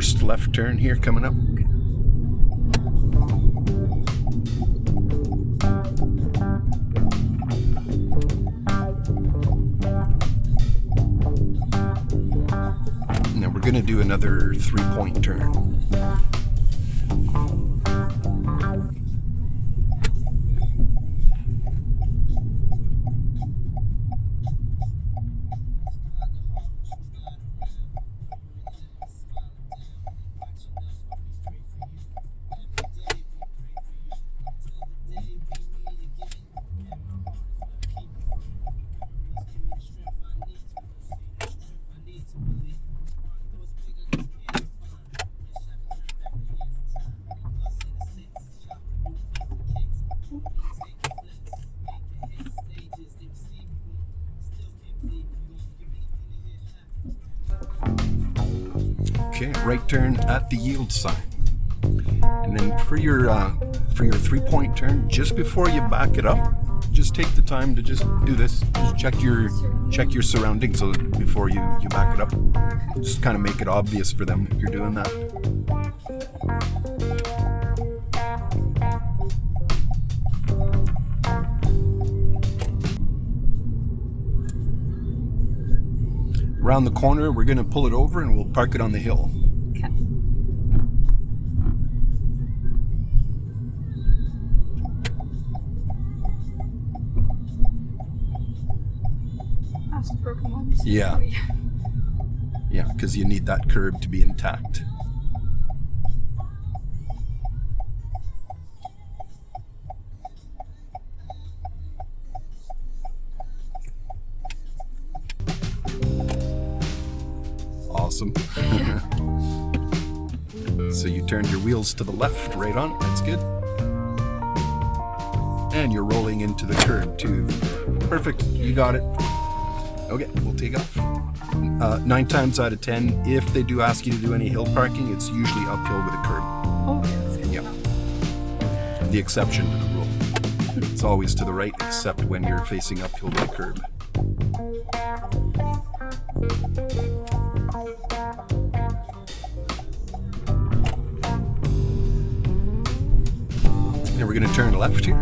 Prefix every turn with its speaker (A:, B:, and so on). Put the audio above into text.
A: first left turn here coming up. Now we're going to do another 3-point turn. Okay, right turn at the yield sign. And then for your 3-point turn, just before you back it up, just take the time to just do this. Just check your surroundings before you back it up. Just kind of make it obvious for them if you're doing that. Around the corner, we're going to pull it over and we'll park it on the hill.
B: Okay. That's the broken ones.
A: Yeah. Yeah, because you need that curb to be intact. Awesome. So you turned your wheels to the left, right on. That's good. And you're rolling into the curb too. Perfect. You got it. Okay, we'll take off. 9 times out of 10, if they do ask you to do any hill parking, it's usually uphill with a curb.
B: Oh, yeah, that's good.
A: Yeah. The exception to the rule. It's always to the right, except when you're facing uphill with a curb. Now we're going to turn left here.